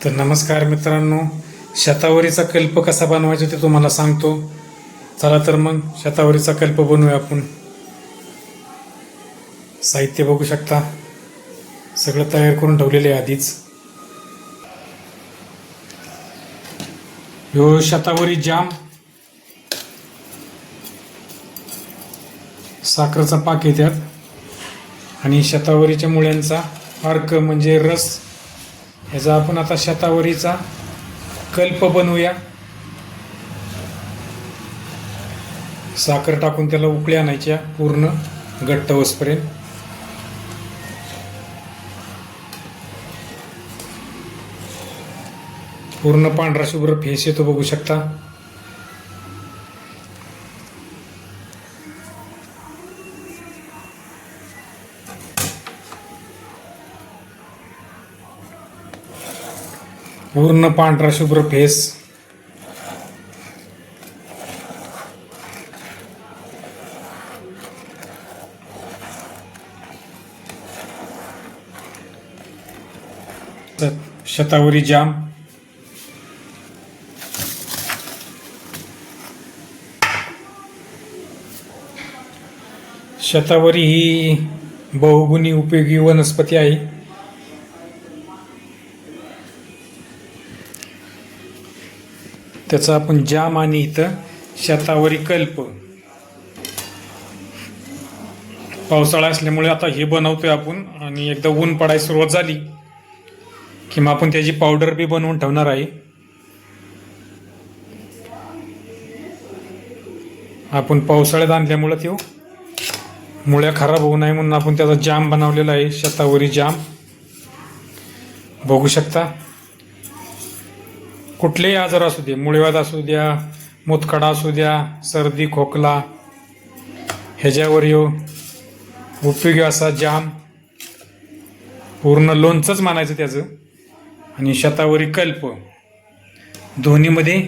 तर नमस्कार मित्रांनो, शतावरीचा कल्प कसा बनवायचा ते तुम्हाला सांगतो. चला तर मग शतावरीचा कल्प बनवूया आपण. साहित्य बघू शकता, सगळं तयार करून ठेवलेले आहे आधीच. ह्यो शतावरी जाम, साखरेचा पाक आहे त्यात, आणि शतावरीच्या मुळ्यांचा अर्क म्हणजे रस. ह्याचा आपण आता शतावरीचा कल्प बनवूया. साखर टाकून त्याला उकळी आणायच्या पूर्ण घट्ट होईपर्यंत. पूर्ण पांढरा शुभ्र फेस येतो बघू शकता. पूर्ण पांढरा शुभ्र फेस. शतावरी जाम, शतावरी ही बहुगुणी उपयोगी वनस्पती आहे. त्याचा आपण जाम आणि इथं शतावरी कल्प. पावसाळा असल्यामुळे आता हे बनवतोय आपण, आणि एकदा ऊन पडायला सुरुवात झाली की मग आपण त्याची पावडर बी बनवून ठेवणार आहे. आपण पावसाळ्यात आणल्यामुळे तो मुळ्या खराब होऊ नये म्हणून आपण त्याचा जाम बनवलेला आहे, शतावरी जाम. बघू शकता. कुठलेही आजार असू दे, मुळव्याध असू द्या, मुतखडा असू द्या, सर्दी खोकला, ह्याच्यावर उपयोगी असा जाम. पूर्ण लोणचंच मानायचं त्याचं. आणि शतावरी कल्प दोन्हीमध्ये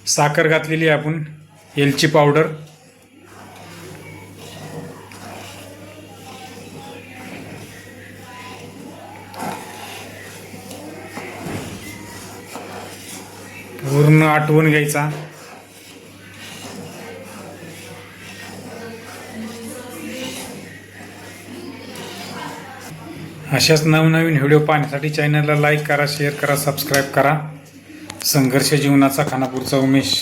साखर घातलेली आहे आपण, एलची पावडर. पूर्ण आटवून घ्यायचा. अशाच नवनवीन व्हिडिओ पाहण्यासाठी चॅनलला लाईक करा, शेअर करा, सबस्क्राईब करा. संघर्ष जीवनाचा खानापूरचा उमेश.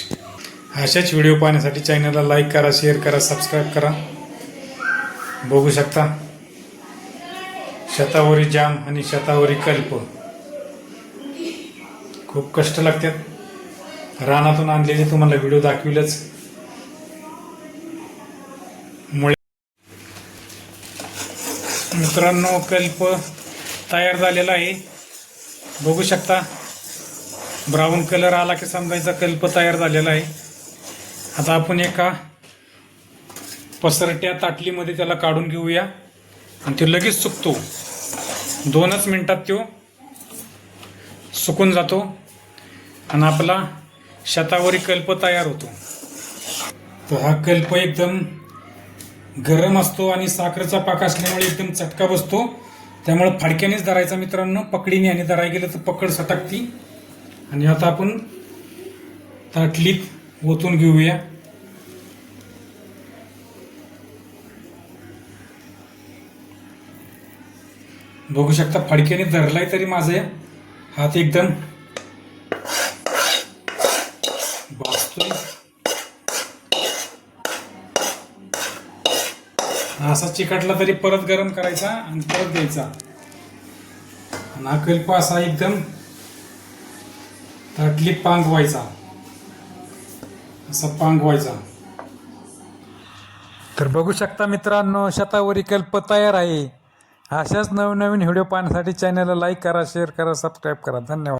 अशाच व्हिडिओ पाहण्यासाठी चॅनलला लाईक करा, शेअर करा, सबस्क्राईब करा. बघू शकता शतावरी जाम आणि शतावरी कल्प. खूप कष्ट लागतात. रानातून आणलेले तुम्हाला व्हिडिओ दाखविलच. मित्रांनो, कल्प तयार झालेला आहे. बघू शकता. ब्राऊन कलर आला की समजायचा कल्प तयार झालेला आहे. आता आपण एका पसरट्या ताटलीमध्ये त्याला काढून घेऊया, आणि तो लगेच सुकतो. 2च मिनिटात तो सुकून जातो आणि आपला शतावरी कल्प तयार होतो. तर हा कल्प एकदम गरम असतो आणि साखरेचा पाक असल्यामुळे एकदम चटका बसतो. त्यामुळे फडक्यानेच धरायचा मित्रांनो, पकडीने आणि धरायला गेलं तर पकड सटकती. आणि आता आपण ताटलीत ओतून घेऊया. बघू शकता, फडक्याने धरलाय तरी माझा हात एकदम भाजतोय. असा चिकटला तरी परत गरम करायचा आणि परत द्यायचा. आणि हा कल्प असा एकदम ताटलीत पांगवायचा, असा पांगवायचा. तर बघू शकता मित्रांनो, शतावरी कल्प तयार आहे. अशाच नवनवीन व्हिडिओ पाहण्यासाठी चॅनलला लाईक करा, शेअर करा, सबस्क्राईब करा. धन्यवाद.